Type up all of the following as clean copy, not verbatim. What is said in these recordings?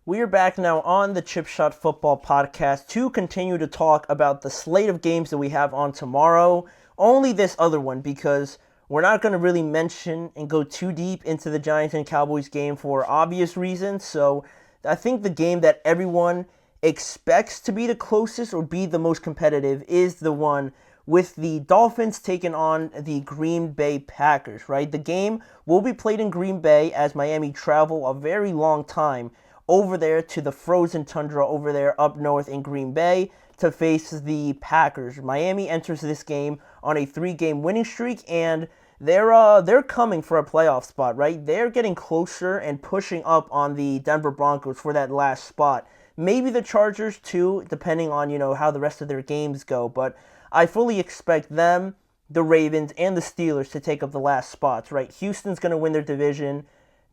We are back now on the Chip Shot Football Podcast to continue to talk about the slate of games that we have on tomorrow. Only this other one because we're not going to really mention and go too deep into the Giants and Cowboys game for obvious reasons. So I think the game that everyone expects to be the closest or be the most competitive is the one with the Dolphins taking on the Green Bay Packers, right? The game will be played in Green Bay as Miami travel a very long time over there to the frozen tundra over there up north in Green Bay to face the Packers. Miami enters this game on a 3-game winning streak, and they're coming for a playoff spot, right? They're getting closer and pushing up on the Denver Broncos for that last spot. Maybe the Chargers too, depending on how the rest of their games go. But I fully expect them, the Ravens, and the Steelers to take up the last spots, right? Houston's going to win their division.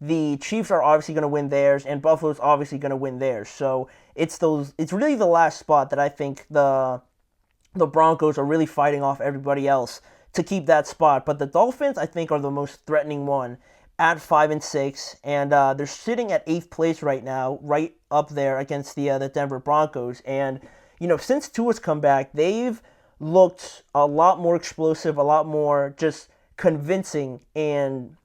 The Chiefs are obviously going to win theirs, and Buffalo's obviously going to win theirs. So it's really the last spot that I think the Broncos are really fighting off everybody else to keep that spot. But the Dolphins, I think, are the most threatening one at 5-6, and they're sitting at 8th place right now, right up there against the Denver Broncos. And since Tua's come back, they've looked a lot more explosive, a lot more just convincing, and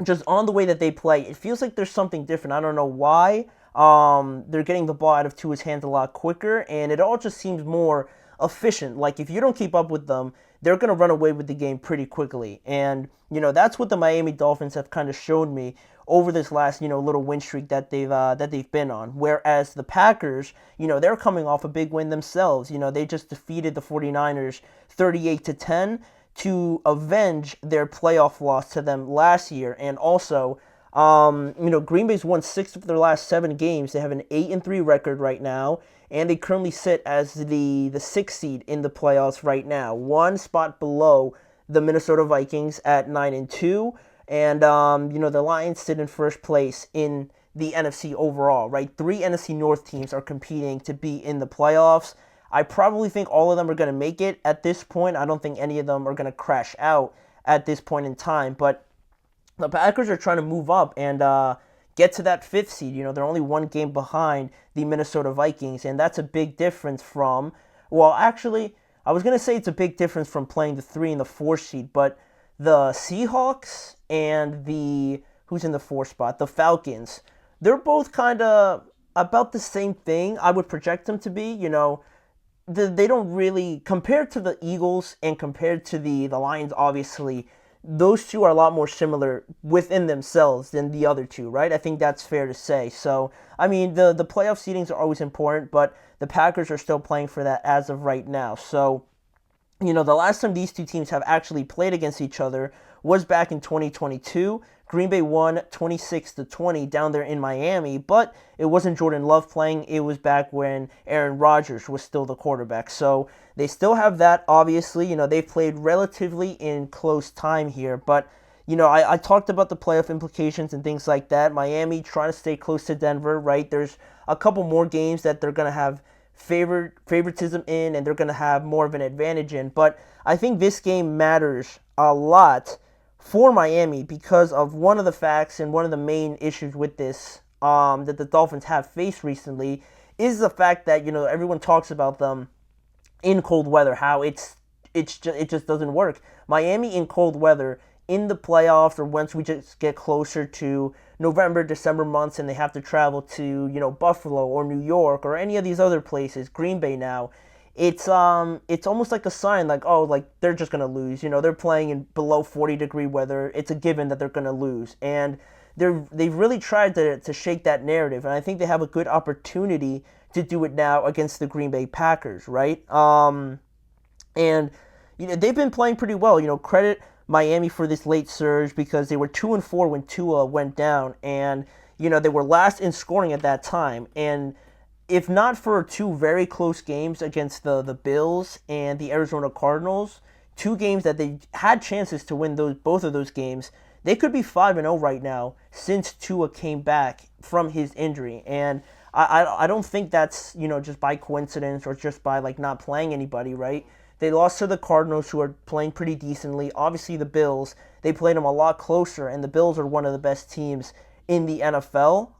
just on the way that they play, it feels like there's something different. I don't know why. They're getting the ball out of Tua's hands a lot quicker, and it all just seems more efficient. Like, if you don't keep up with them, they're going to run away with the game pretty quickly. And, that's what the Miami Dolphins have kind of shown me over this last, little win streak that they've been on. Whereas the Packers, they're coming off a big win themselves. They just defeated the 49ers 38-10. To avenge their playoff loss to them last year. And also, Green Bay's won 6 of their last 7 games. They have an 8-3 record right now, and they currently sit as the 6th seed in the playoffs right now, one spot below the Minnesota Vikings at 9-2, and the Lions sit in first place in the NFC overall, right? 3 NFC North teams are competing to be in the playoffs. I probably think all of them are going to make it at this point. I don't think any of them are going to crash out at this point in time. But the Packers are trying to move up and get to that 5th seed. They're only 1 game behind the Minnesota Vikings, and that's a big difference from, well, actually, I was going to say it's a big difference from playing the 3 and the 4 seed, but the Seahawks and who's in the 4 spot? The Falcons. They're both kind of about the same thing. I would project them to be, they don't really, compared to the Eagles and compared to the Lions, obviously, those two are a lot more similar within themselves than the other two, right? I think that's fair to say. So, I mean, the playoff seedings are always important, but the Packers are still playing for that as of right now. So, the last time these two teams have actually played against each other was back in 2022. Green Bay won 26-20 down there in Miami, but it wasn't Jordan Love playing. It was back when Aaron Rodgers was still the quarterback. So they still have that, obviously. They've played relatively in close time here, but I talked about the playoff implications and things like that. Miami trying to stay close to Denver, right? There's a couple more games that they're going to have favoritism in, and they're going to have more of an advantage in. But I think this game matters a lot for Miami because of one of the facts and one of the main issues with this that the Dolphins have faced recently is the fact that everyone talks about them in cold weather, how it just doesn't work. Miami in cold weather in the playoffs, or once we just get closer to November, December months, and they have to travel to Buffalo or New York or any of these other places, Green Bay now. It's almost like a sign, like, oh, like they're just gonna lose. They're playing in below 40-degree weather. It's a given that they're gonna lose, and they've really tried to shake that narrative, and I think they have a good opportunity to do it now against the Green Bay Packers, right? And they've been playing pretty well. Credit Miami for this late surge because they were 2-4 when Tua went down, and they were last in scoring at that time, and if not for 2 very close games against the Bills and the Arizona Cardinals, 2 games that they had chances to win both of those games, they could be 5-0 right now since Tua came back from his injury. And I don't think that's just by coincidence or just by not playing anybody, right? They lost to the Cardinals, who are playing pretty decently. Obviously, the Bills, they played them a lot closer, and the Bills are one of the best teams in the NFL.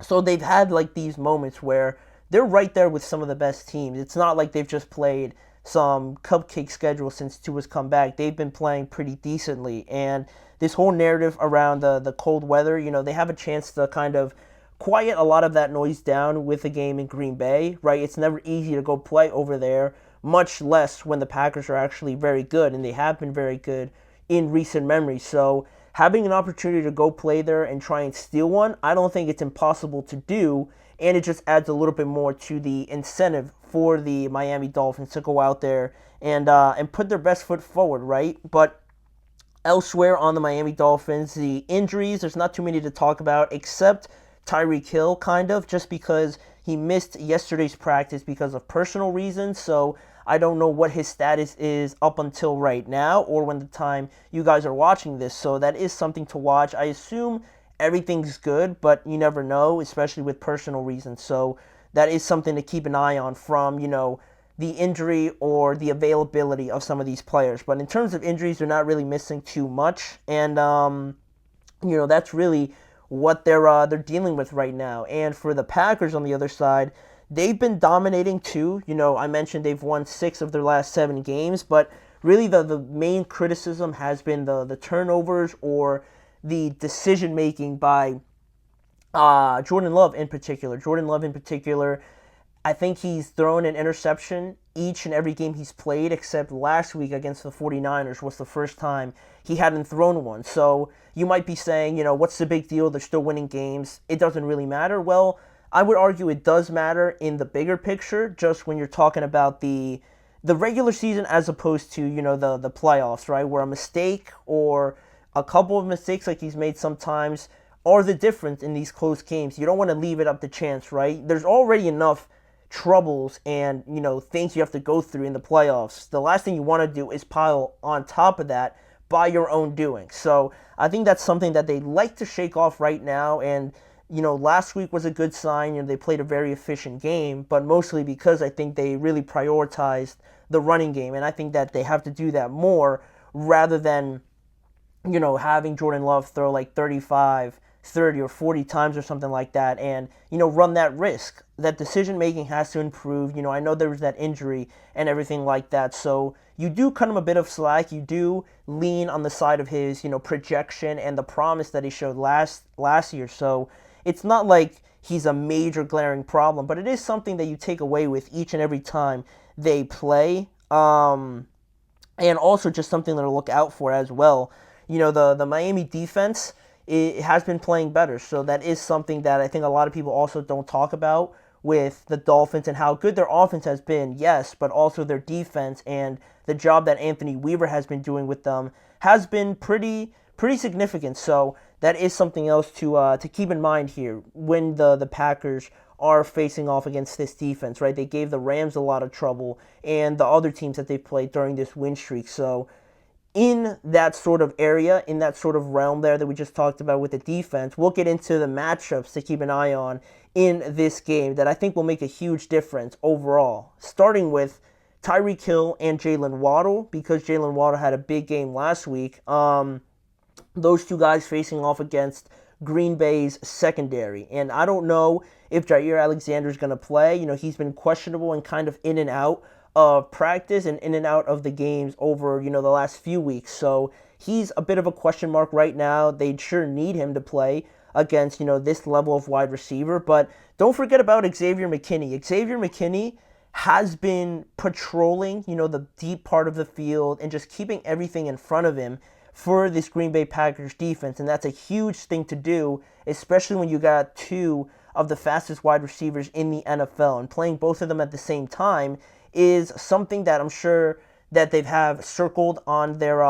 So they've had like these moments where they're right there with some of the best teams. It's not like they've just played some cupcake schedule since Tua's come back. They've been playing pretty decently, and this whole narrative around the cold weather, they have a chance to kind of quiet a lot of that noise down with a game in Green Bay, right? It's never easy to go play over there, much less when the Packers are actually very good, and they have been very good in recent memory. So having an opportunity to go play there and try and steal one, I don't think it's impossible to do, and it just adds a little bit more to the incentive for the Miami Dolphins to go out there and put their best foot forward, right? But elsewhere on the Miami Dolphins, the injuries, there's not too many to talk about except Tyreek Hill, kind of, just because he missed yesterday's practice because of personal reasons. So I don't know what his status is up until right now or when the time you guys are watching this. So that is something to watch. I assume everything's good, but you never know, especially with personal reasons. So that is something to keep an eye on from, the injury or the availability of some of these players. But in terms of injuries, they're not really missing too much. And, that's really what they're dealing with right now. And for the Packers on the other side, they've been dominating too. I mentioned they've won 6 of their last 7 games, but really the main criticism has been the turnovers or the decision making by Jordan Love in particular. I think he's thrown an interception each and every game he's played, except last week against the 49ers was the first time he hadn't thrown one. So you might be saying, what's the big deal? They're still winning games. It doesn't really matter. Well, I would argue it does matter in the bigger picture, just when you're talking about the regular season as opposed to, the playoffs, right? Where a mistake or a couple of mistakes like he's made sometimes are the difference in these close games. You don't want to leave it up to chance, right? There's already enough troubles and things you have to go through in the playoffs. The last thing you want to do is pile on top of that by your own doing. So I think that's something that they like to shake off right now. And last week was a good sign. They played a very efficient game, but mostly because I think they really prioritized the running game, and I think that they have to do that more rather than having Jordan Love throw like 35, 30 or 40 times or something like that and, run that risk. That decision making has to improve. I know there was that injury and everything like that. So you do cut him a bit of slack. You do lean on the side of his, projection and the promise that he showed last year. So it's not like he's a major glaring problem, but it is something that you take away with each and every time they play. And also just something to look out for as well. The Miami defense, it has been playing better. So that is something that I think a lot of people also don't talk about with the Dolphins and how good their offense has been, yes, but also their defense and the job that Anthony Weaver has been doing with them has been pretty significant. So that is something else to keep in mind here when the Packers are facing off against this defense, right? They gave the Rams a lot of trouble and the other teams that they played during this win streak. So in that sort of area, in that sort of realm there that we just talked about with the defense, we'll get into the matchups to keep an eye on in this game that I think will make a huge difference overall. Starting with Tyreek Hill and Jalen Waddle, because Jalen Waddle had a big game last week. Those two guys facing off against Green Bay's secondary. And I don't know if Jair Alexander is going to play. He's been questionable and kind of in and out of practice and in and out of the games over, the last few weeks. So he's a bit of a question mark right now. They sure need him to play against, this level of wide receiver. But don't forget about Xavier McKinney. Xavier McKinney has been patrolling, the deep part of the field and just keeping everything in front of him for this Green Bay Packers defense. And that's a huge thing to do, especially when you got 2 of the fastest wide receivers in the NFL. And playing both of them at the same time is something that I'm sure that they have circled on their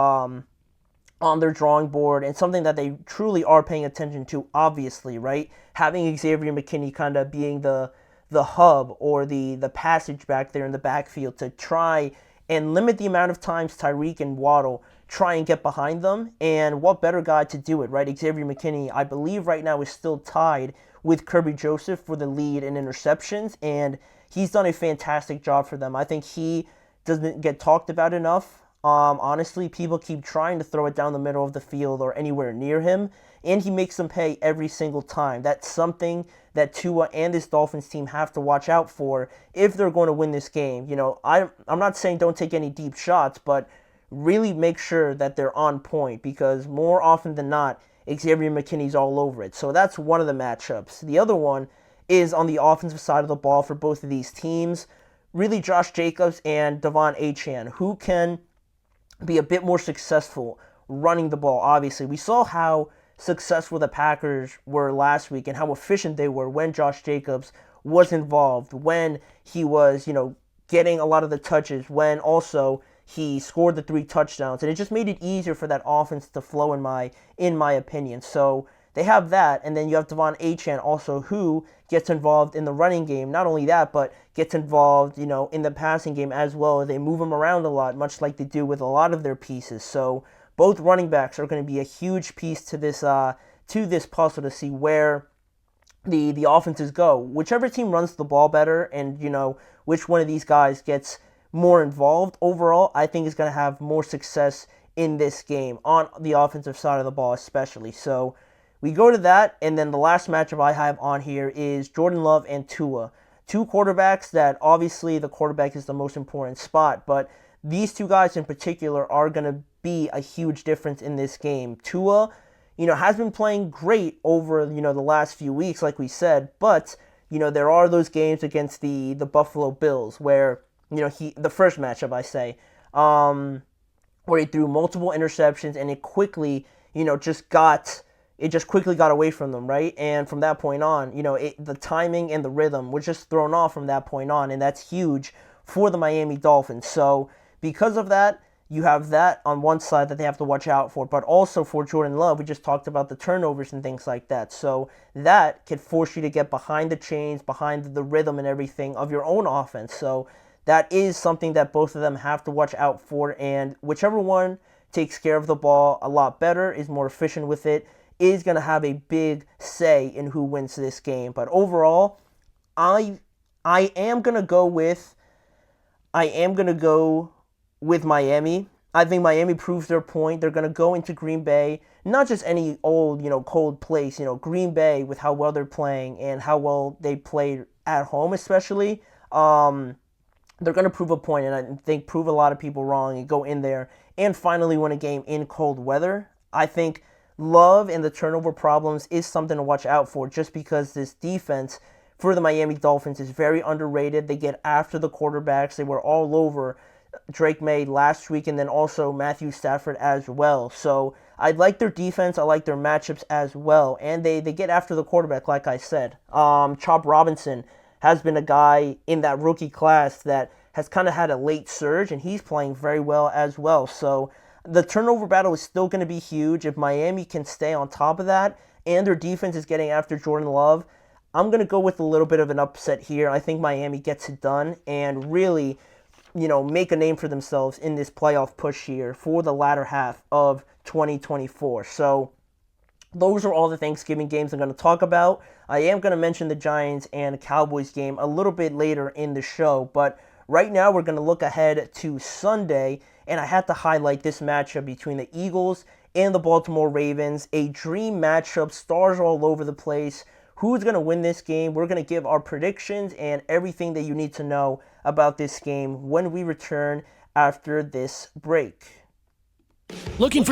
drawing board and something that they truly are paying attention to, obviously, right? Having Xavier McKinney kind of being the hub or the passage back there in the backfield to try and limit the amount of times Tyreek and Waddle try and get behind them. And what better guy to do it, right? Xavier McKinney, I believe right now is still tied with Kirby Joseph for the lead in interceptions, and he's done a fantastic job for them. I think he doesn't get talked about enough Honestly, people keep trying to throw it down the middle of the field or anywhere near him, and he makes them pay every single time. That's something that Tua and this Dolphins team have to watch out for if they're going to win this game. I'm not saying don't take any deep shots, but really make sure that they're on point, because more often than not, Xavier McKinney's all over it. So that's one of the matchups. The other one is on the offensive side of the ball for both of these teams. Really, Josh Jacobs and Devon Achane, who can be a bit more successful running the ball. Obviously, we saw how successful the Packers were last week and how efficient they were when Josh Jacobs was involved, when he was, getting a lot of the touches, when also he scored the 3 touchdowns, and it just made it easier for that offense to flow in my opinion. So they have that, and then you have Devon Achane also, who gets involved in the running game. Not only that, but gets involved, in the passing game as well. They move him around a lot, much like they do with a lot of their pieces. So both running backs are going to be a huge piece to this puzzle to see where the offenses go. Whichever team runs the ball better, and which one of these guys gets more involved overall, I think is going to have more success in this game on the offensive side of the ball especially. So we go to that, and then the last matchup I have on here is Jordan Love and Tua. Two quarterbacks that obviously the quarterback is the most important spot, but these two guys in particular are going to be a huge difference in this game. Tua, has been playing great over, the last few weeks, like we said, but, there are those games against the Buffalo Bills where, the first matchup, I say, where he threw multiple interceptions and it quickly, just quickly got away from them, right? And from that point on, the timing and the rhythm was just thrown off from that point on, and that's huge for the Miami Dolphins. So because of that, you have that on one side that they have to watch out for, but also for Jordan Love, we just talked about the turnovers and things like that. So that could force you to get behind the chains, behind the rhythm and everything of your own offense. So that is something that both of them have to watch out for, and whichever one takes care of the ball a lot better, is more efficient with it, is going to have a big say in who wins this game. But overall, I am going to go with Miami. I think Miami proves their point. They're going to go into Green Bay, not just any old, cold place. Green Bay, with how well they're playing and how well they played at home especially, they're going to prove a point, and I think prove a lot of people wrong and go in there and finally win a game in cold weather. I think Love and the turnover problems is something to watch out for, just because this defense for the Miami Dolphins is very underrated. They get after the quarterbacks. They were all over Drake May last week, and then also Matthew Stafford as well. So I like their defense. I like their matchups as well. And they get after the quarterback, like I said. Chop Robinson has been a guy in that rookie class that has kind of had a late surge, and he's playing very well as well. So the turnover battle is still going to be huge. If Miami can stay on top of that and their defense is getting after Jordan Love, I'm going to go with a little bit of an upset here. I think Miami gets it done and really, make a name for themselves in this playoff push here for the latter half of 2024. So those are all the Thanksgiving games I'm going to talk about. I am going to mention the Giants and Cowboys game a little bit later in the show, but right now we're going to look ahead to Sunday, and I had to highlight this matchup between the Eagles and the Baltimore Ravens. A dream matchup, stars all over the place. Who's going to win this game? We're going to give our predictions and everything that you need to know about this game when we return after this break. Looking for